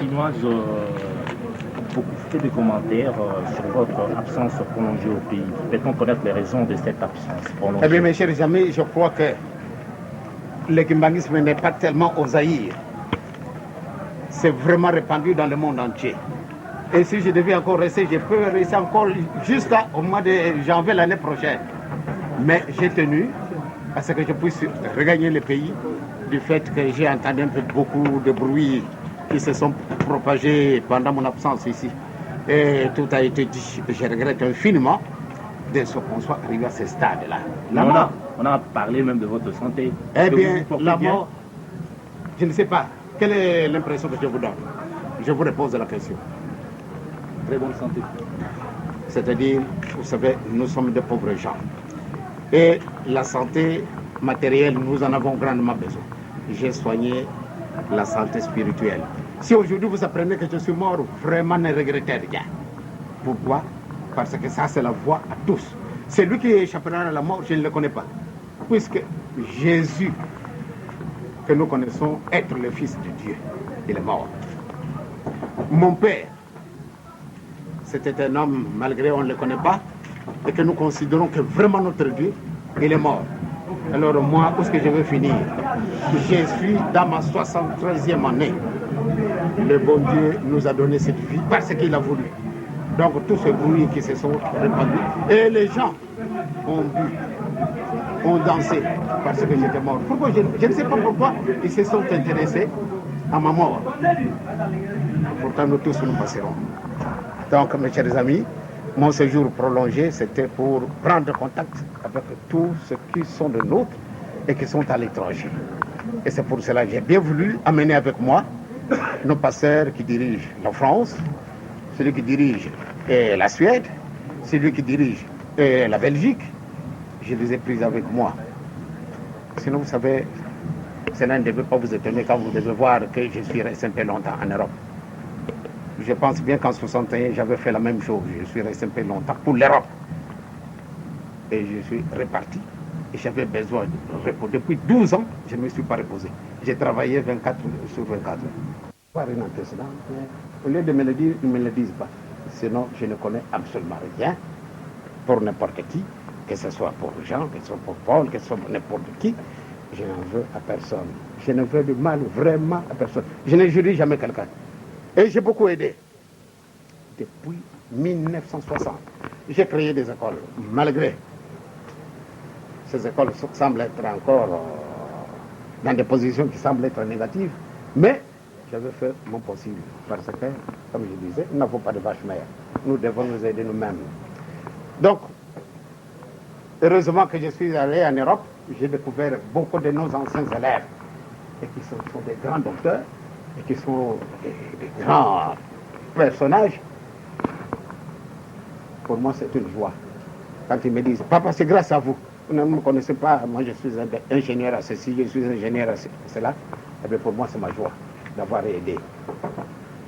Chinoise, beaucoup fait de commentaires sur votre absence prolongée au pays. Peut-on connaître les raisons de cette absence prolongée? Eh bien, mes chers amis, je crois que le kimbangisme n'est pas tellement aux Zaïre. C'est vraiment répandu dans le monde entier. Et si je devais encore rester, je peux rester encore jusqu'au mois de janvier l'année prochaine. Mais j'ai tenu à ce que je puisse regagner le pays du fait que j'ai entendu un peu beaucoup de bruits qui se sont propagés pendant mon absence ici. Et tout a été dit. Je regrette infiniment de ce qu'on soit arrivé à ce stade-là. On a parlé même de votre santé. Eh bien, la mort, je ne sais pas. Quelle est l'impression que je vous donne? Je vous repose la question. Très bonne santé. C'est-à-dire, vous savez, nous sommes de pauvres gens. Et la santé matérielle, nous en avons grandement besoin. J'ai soigné la santé spirituelle. Si aujourd'hui vous apprenez que je suis mort, vraiment ne regrettez rien. Pourquoi? Parce que ça, c'est la voie à tous. Celui qui échappera à la mort, je ne le connais pas. Puisque Jésus, que nous connaissons être le Fils de Dieu, il est mort. Mon père, c'était un homme, malgré on ne le connaît pas, et que nous considérons que vraiment notre Dieu, il est mort. Alors moi, où est-ce que je veux finir? Je suis dans ma 73e année. Le bon Dieu nous a donné cette vie parce qu'il a voulu. Donc tous ces bruits qui se sont répandus, et les gens ont bu, ont dansé parce que j'étais mort. Pourquoi je ne sais pas pourquoi ils se sont intéressés à ma mort. Pourtant nous tous nous passerons. Donc mes chers amis, mon séjour prolongé, c'était pour prendre contact avec tous ceux qui sont de nôtres et qui sont à l'étranger. Et c'est pour cela que j'ai bien voulu amener avec moi nos pasteurs qui dirigent la France, celui qui dirige la Suède, celui qui dirige la Belgique. Je les ai pris avec moi. Sinon, vous savez, cela ne devait pas vous étonner quand vous devez voir que je suis resté un peu longtemps en Europe. Je pense bien qu'en 61, j'avais fait la même chose. Je suis resté un peu longtemps pour l'Europe. Et je suis reparti. Et j'avais besoin de repos. Depuis 12 ans, je ne me suis pas reposé. J'ai travaillé 24 sur 24 heures. Rien d'antécédent. Au lieu de me le dire, ils ne me le disent pas. Sinon, je ne connais absolument rien pour n'importe qui, que ce soit pour Jean, que ce soit pour Paul, que ce soit pour n'importe qui. Je n'en veux à personne. Je ne veux du mal vraiment à personne. Je ne jurie jamais quelqu'un. Et j'ai beaucoup aidé. Depuis 1960, j'ai créé des écoles, malgré ces écoles semblent être encore dans des positions qui semblent être négatives, mais j'avais fait mon possible, parce que, comme je disais, il n'en faut pas de vache mère. Nous devons nous aider nous-mêmes. Donc, heureusement que je suis allé en Europe, j'ai découvert beaucoup de nos anciens élèves, et qui sont des grands docteurs, et qui sont des grands personnages. Pour moi, c'est une joie. Quand ils me disent, papa, c'est grâce à vous. Vous ne me connaissez pas, moi je suis ingénieur à ceci, je suis ingénieur à cela. Et bien pour moi, c'est ma joie d'avoir aidé.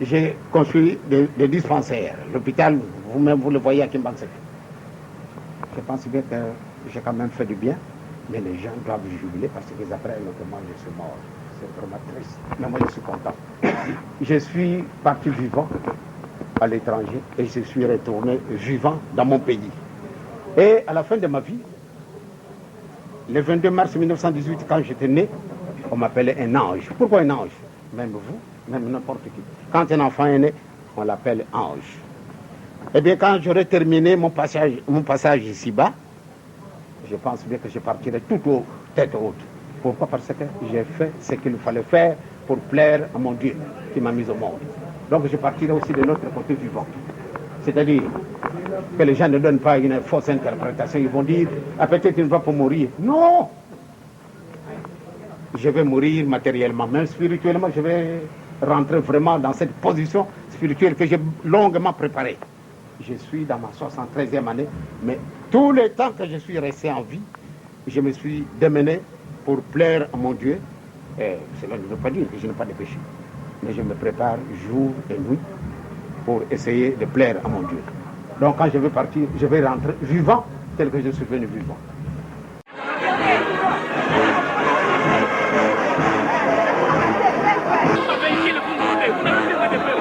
J'ai construit des dispensaires. L'hôpital, vous-même, vous le voyez à Kimbangué. Je pense bien que j'ai quand même fait du bien, mais les gens doivent jubiler parce qu'ils apprennent que moi je suis mort. C'est vraiment triste. Mais moi, je suis content. Je suis parti vivant à l'étranger et je suis retourné vivant dans mon pays. Et à la fin de ma vie, le 22 mars 1918, quand j'étais né, on m'appelait un ange. Pourquoi un ange? Même vous, même n'importe qui. Quand un enfant est né, on l'appelle ange. Eh bien, quand j'aurai terminé mon passage ici-bas, je pense bien que je partirai tout haut, tête haute. Pourquoi? Parce que j'ai fait ce qu'il fallait faire pour plaire à mon Dieu qui m'a mis au monde. Donc je partirai aussi de l'autre côté vivant. C'est-à-dire que les gens ne donnent pas une fausse interprétation. Ils vont dire, ah, peut-être une fois pour mourir. Non! Je vais mourir matériellement, même spirituellement, je vais rentrer vraiment dans cette position spirituelle que j'ai longuement préparée. Je suis dans ma 73e année, mais tout le temps que je suis resté en vie, je me suis démené pour plaire à mon Dieu. Et cela ne veut pas dire que je n'ai pas de péché. Mais je me prépare jour et nuit pour essayer de plaire à mon Dieu. Donc quand je vais partir, je vais rentrer vivant tel que je suis venu vivant. Vous n'avez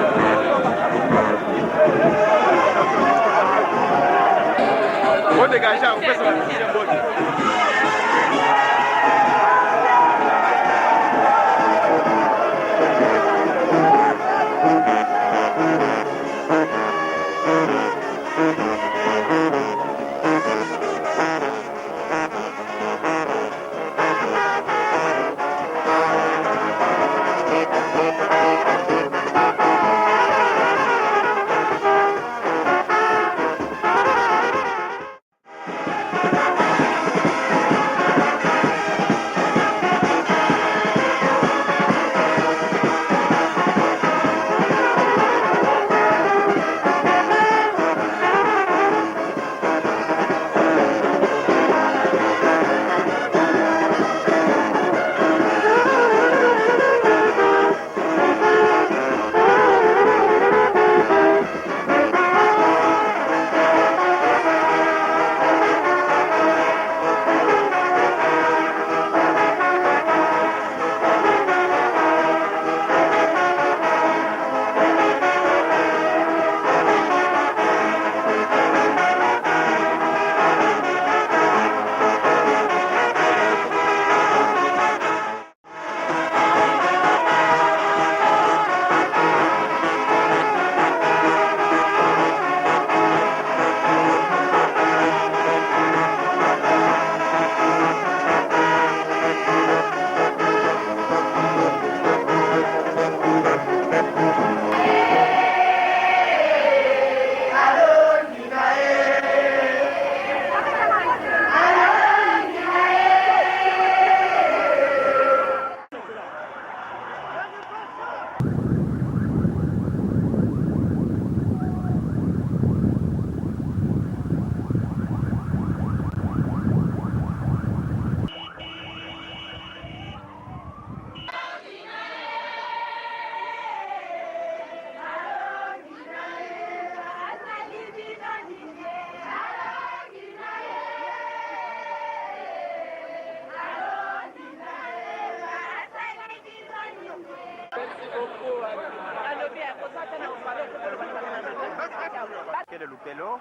Le Lupelo,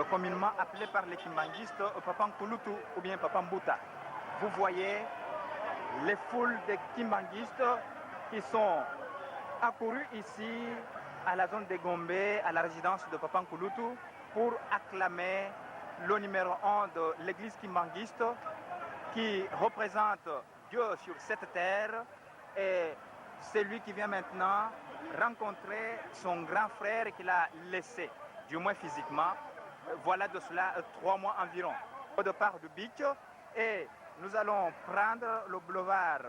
communément appelé par les Kimbanguistes Papankulutu ou bien Papambuta. Vous voyez les foules de Kimbanguistes qui sont accourus ici à la zone de Gombe, à la résidence de Papankulutu, pour acclamer le numéro 1 de l'église kimbanguiste qui représente Dieu sur cette terre et celui qui vient maintenant rencontrer son grand frère qu'il a laissé, du moins physiquement, voilà de cela 3 mois environ. Au départ du beach et nous allons prendre le boulevard.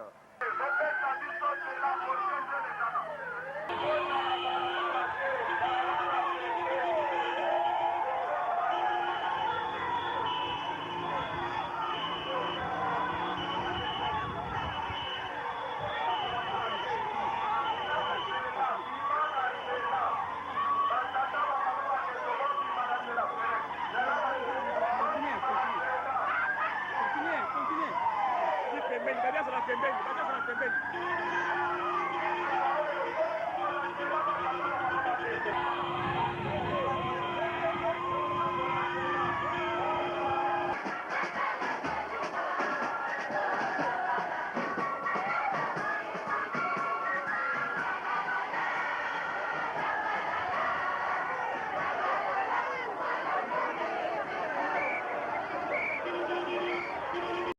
Continuez.